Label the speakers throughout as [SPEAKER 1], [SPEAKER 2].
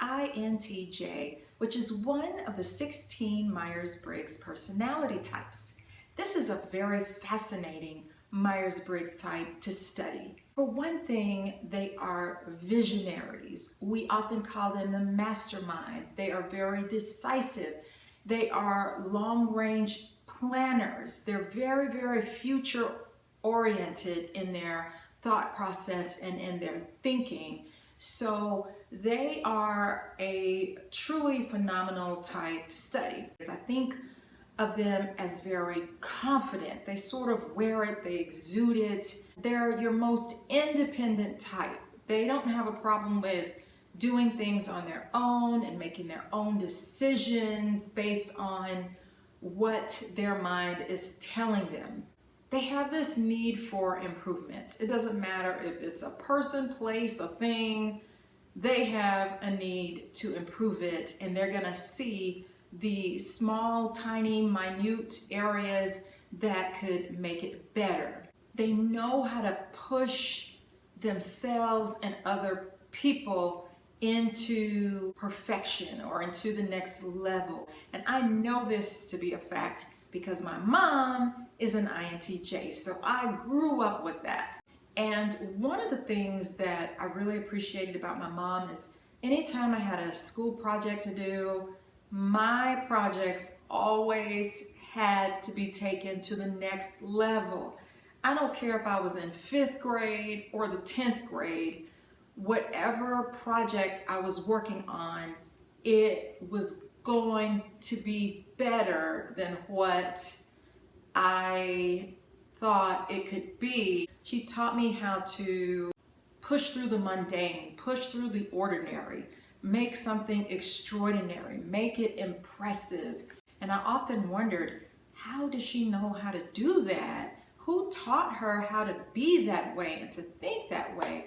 [SPEAKER 1] INTJ, which is one of the 16 Myers-Briggs personality types. This is a very fascinating Myers-Briggs type to study. For one thing, they are visionaries. We often call them the masterminds. They are very decisive. They are long-range planners. They're very, very future-oriented in their thought process and in their thinking. So they are a truly phenomenal type to study. I think of them as very confident. They sort of wear it, they exude it. They're your most independent type. They don't have a problem with doing things on their own and making their own decisions based on what their mind is telling them. They have this need for improvement. It doesn't matter if it's a person, place, a thing. They have a need to improve it, and they're gonna see the small, tiny, minute areas that could make it better. They know how to push themselves and other people into perfection or into the next level. And I know this to be a fact because my mom is an INTJ, so I grew up with that. And one of the things that I really appreciated about my mom is anytime I had a school project to do, my projects always had to be taken to the next level. I don't care if I was in 5th grade or the 10th grade, whatever project I was working on, it was going to be better than what I thought it could be. She taught me how to push through the mundane, push through the ordinary, make something extraordinary, make it impressive. And I often wondered, how does she know how to do that? Who taught her how to be that way and to think that way?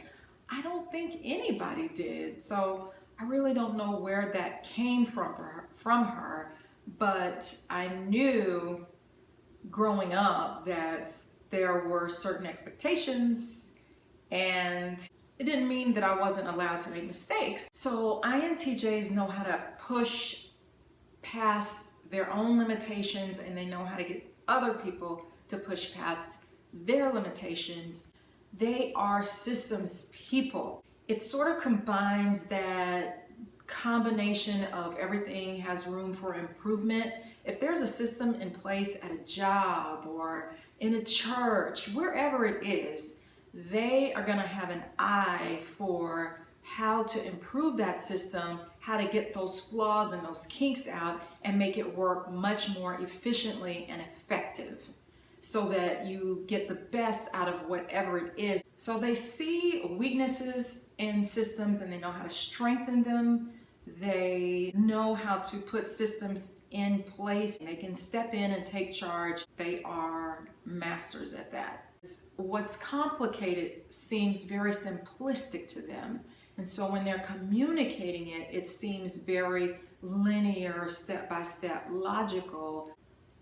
[SPEAKER 1] I don't think anybody did. So I really don't know where that came from her, but I knew growing up that there were certain expectations, and it didn't mean that I wasn't allowed to make mistakes. So INTJs know how to push past their own limitations, and they know how to get other people to push past their limitations. They are systems people. It sort of combines that combination of everything has room for improvement. If there's a system in place at a job or in a church, wherever it is, they are going to have an eye for how to improve that system, how to get those flaws and those kinks out and make it work much more efficiently and effective so that you get the best out of whatever it is. So they see weaknesses in systems and they know how to strengthen them. They know how to put systems in place. They can step in and take charge. They are masters at that. What's complicated seems very simplistic to them. And so when they're communicating it, it seems very linear, step-by-step, logical.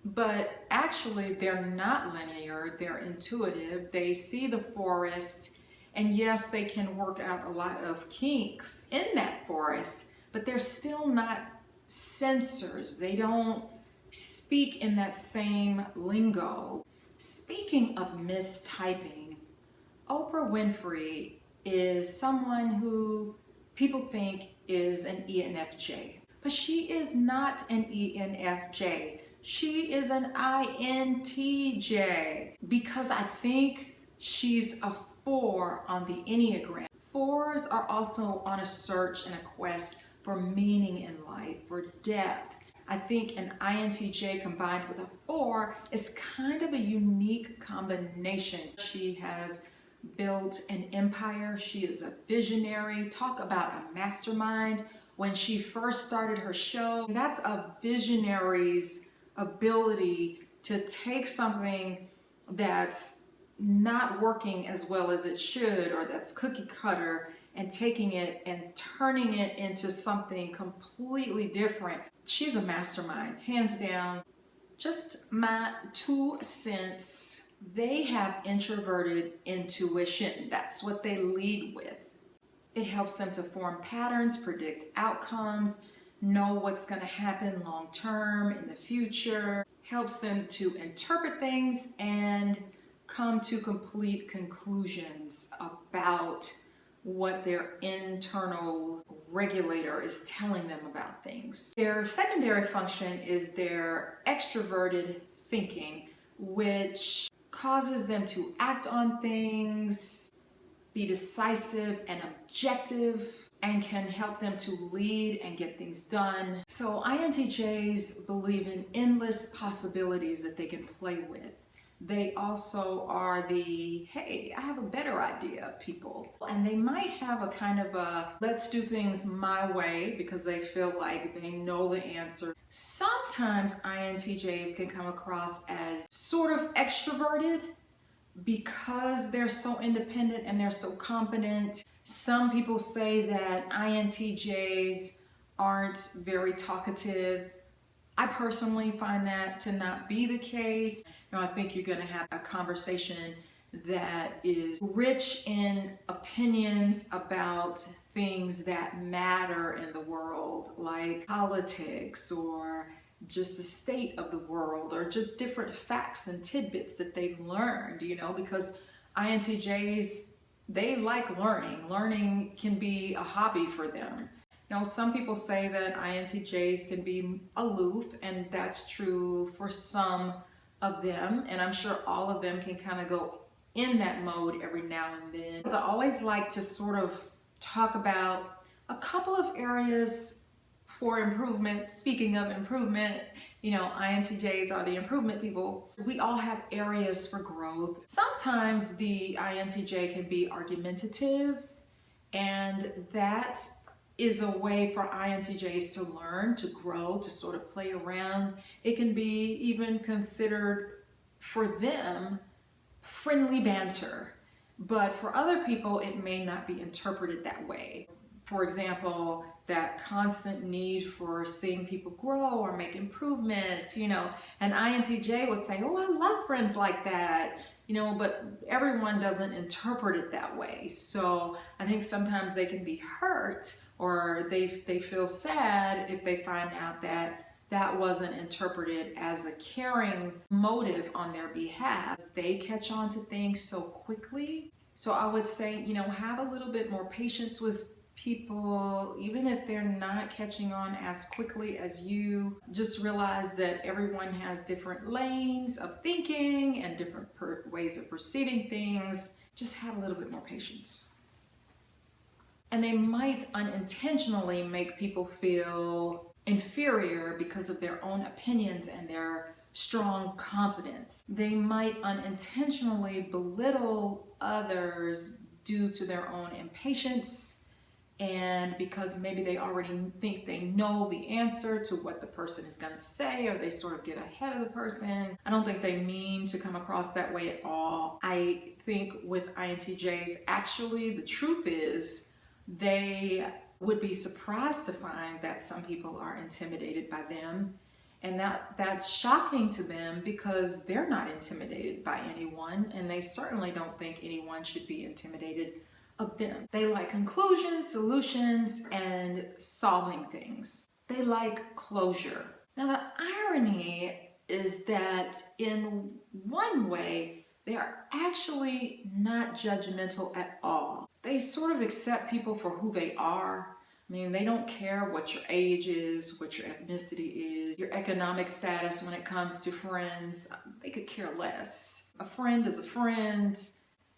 [SPEAKER 1] But actually, they're not linear, they're intuitive. They see the forest, and yes, they can work out a lot of kinks in that forest, but they're still not sensors. They don't speak in that same lingo. Speaking of mistyping, Oprah Winfrey is someone who people think is an ENFJ, but she is not an ENFJ. She is an INTJ because I think she's a 4 on the Enneagram. 4s are also on a search and a quest for meaning in life, for depth. I think an INTJ combined with a 4 is kind of a unique combination. She has built an empire. She is a visionary. Talk about a mastermind. When she first started her show, that's a visionary's ability to take something that's not working as well as it should, or that's cookie cutter, and taking it and turning it into something completely different. She's a mastermind, hands down. Just my 2 cents. They have introverted intuition. That's what they lead with. It helps them to form patterns, predict outcomes, know what's going to happen long term in the future, helps them to interpret things and come to complete conclusions about what their internal regulator is telling them about things. Their secondary function is their extroverted thinking, which causes them to act on things, be decisive and objective, and can help them to lead and get things done. So INTJs believe in endless possibilities that they can play with. They also are the, hey, I have a better idea people. And they might have a kind of a, let's do things my way because they feel like they know the answer. Sometimes INTJs can come across as sort of extroverted because they're so independent and they're so confident. Some people say that INTJs aren't very talkative. I personally find that to not be the case. I think you're going to have a conversation that is rich in opinions about things that matter in the world, like politics or just the state of the world or just different facts and tidbits that they've learned, because INTJs, they like learning. Learning can be a hobby for them. Some people say that INTJs can be aloof, and that's true for some of them, and I'm sure all of them can kind of go in that mode every now and then. I always like to sort of talk about a couple of areas for improvement. Speaking of improvement, INTJs are the improvement people. We all have areas for growth. Sometimes the INTJ can be argumentative, and that is a way for INTJs to learn, to grow, to sort of play around. It can be even considered for them friendly banter, but for other people it may not be interpreted that way. For example, that constant need for seeing people grow or make improvements, an INTJ would say, oh, I love friends like that, but everyone doesn't interpret it that way. So I think sometimes they can be hurt or they feel sad if they find out that that wasn't interpreted as a caring motive on their behalf. They catch on to things so quickly. So I would say, have a little bit more patience with people, even if they're not catching on as quickly as you. Just realize that everyone has different lanes of thinking and different ways of perceiving things. Just have a little bit more patience. And they might unintentionally make people feel inferior because of their own opinions and their strong confidence. They might unintentionally belittle others due to their own impatience, and because maybe they already think they know the answer to what the person is going to say, or they sort of get ahead of the person. I don't think they mean to come across that way at all. I think with INTJs, actually, the truth is they would be surprised to find that some people are intimidated by them, and that's shocking to them because they're not intimidated by anyone, and they certainly don't think anyone should be intimidated of them. They like conclusions, solutions, and solving things. They like closure. Now the irony is that in one way, they are actually not judgmental at all. They sort of accept people for who they are. They don't care what your age is, what your ethnicity is, your economic status when it comes to friends. They could care less. A friend is a friend.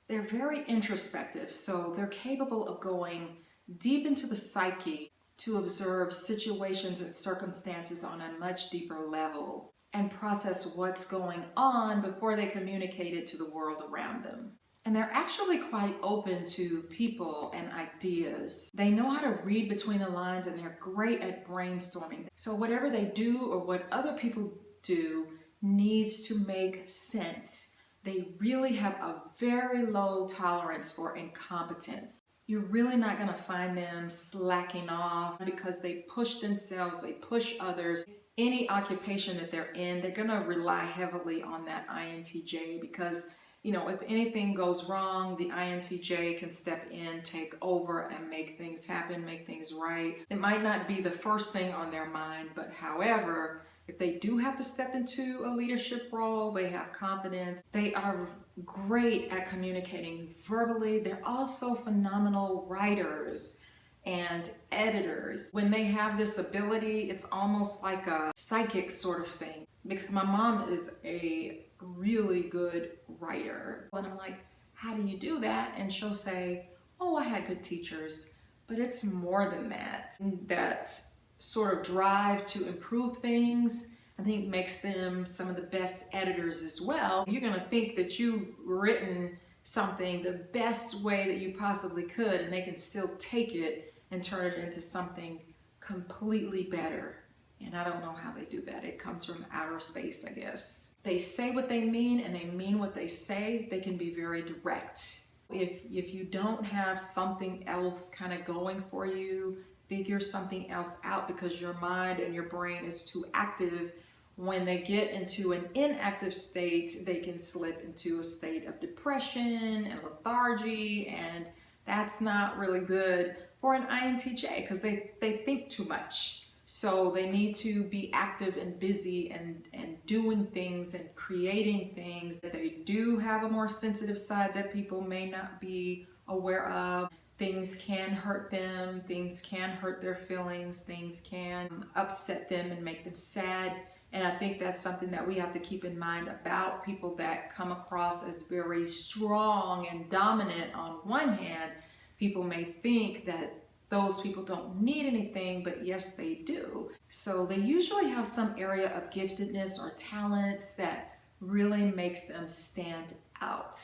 [SPEAKER 1] They're very introspective, so they're capable of going deep into the psyche to observe situations and circumstances on a much deeper level and process what's going on before they communicate it to the world around them. And they're actually quite open to people and ideas. They know how to read between the lines, and they're great at brainstorming. So whatever they do or what other people do needs to make sense. They really have a very low tolerance for incompetence. You're really not going to find them slacking off because they push themselves, they push others. Any occupation that they're in, they're going to rely heavily on that INTJ because You know, if anything goes wrong, the INTJ can step in, take over, and make things happen, make things right. It might not be the first thing on their mind, but however, if they do have to step into a leadership role, they have confidence. They are great at communicating verbally. They're also phenomenal writers and editors. When they have this ability, it's almost like a psychic sort of thing. Because my mom is a really good writer. And I'm like, how do you do that? And she'll say, oh, I had good teachers. But it's more than that. That sort of drive to improve things, I think, makes them some of the best editors as well. You're going to think that you've written something the best way that you possibly could, and they can still take it and turn it into something completely better. And I don't know how they do that. It comes from outer space, I guess. They say what they mean, and they mean what they say. They can be very direct. If you don't have something else kind of going for you, figure something else out, because your mind and your brain is too active. When they get into an inactive state, they can slip into a state of depression and lethargy, and that's not really good for an INTJ because they think too much. So they need to be active and busy and doing things and creating things. That they do have a more sensitive side that people may not be aware of. Things can hurt them, things can hurt their feelings, things can upset them and make them sad. And I think that's something that we have to keep in mind about people that come across as very strong and dominant. On one hand, people may think that those people don't need anything, but yes, they do. So they usually have some area of giftedness or talents that really makes them stand out.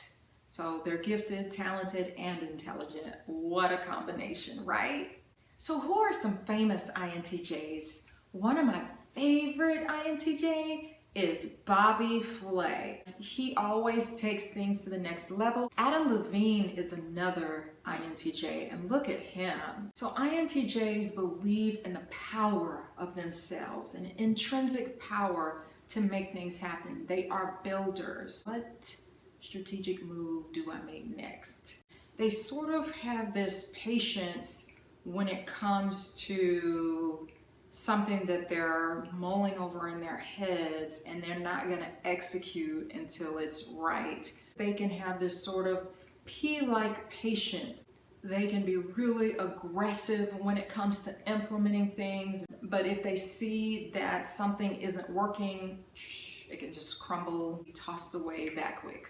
[SPEAKER 1] So they're gifted, talented, and intelligent. What a combination, right? So who are some famous INTJs? One of my favorite INTJ is Bobby Flay. He always takes things to the next level. Adam Levine is another INTJ, and look at him. So INTJs believe in the power of themselves, an intrinsic power to make things happen. They are builders. What strategic move do I make next? They sort of have this patience when it comes to something that they're mulling over in their heads, and they're not going to execute until it's right. They can have this sort of pea-like patience. They can be really aggressive when it comes to implementing things, but if they see that something isn't working, it can just crumble, tossed away that quick.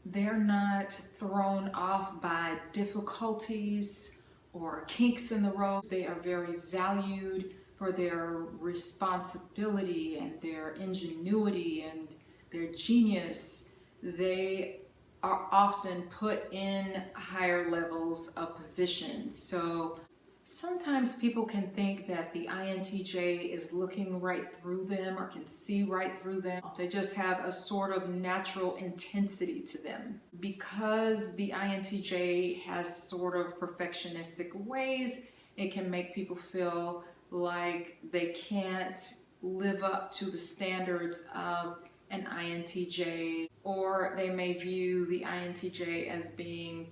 [SPEAKER 1] They're not thrown off by difficulties or kinks in the road. They are very valued for their responsibility and their ingenuity and their genius. They are often put in higher levels of positions. So sometimes people can think that the INTJ is looking right through them or can see right through them. They just have a sort of natural intensity to them. Because the INTJ has sort of perfectionistic ways, it can make people feel like they can't live up to the standards of an INTJ, or they may view the INTJ as being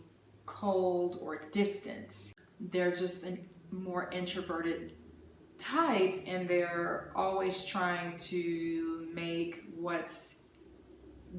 [SPEAKER 1] cold or distant. They're just a more introverted type, and they're always trying to make what's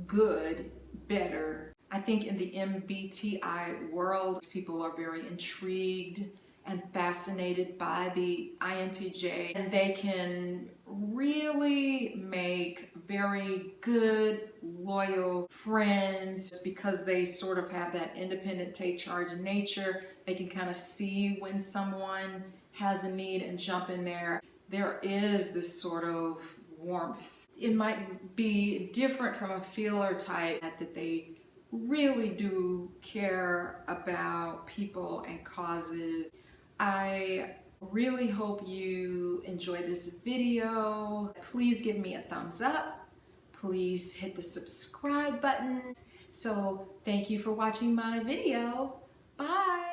[SPEAKER 1] good better. I think in the MBTI world, people are very intrigued and fascinated by the INTJ, and they can really make very good, loyal friends because they sort of have that independent, take charge nature. They can kind of see when someone has a need and jump in there. There is this sort of warmth. It might be different from a feeler type, that they really do care about people and causes. I really hope you enjoyed this video. Please give me a thumbs up. Please hit the subscribe button. So thank you for watching my video. Bye.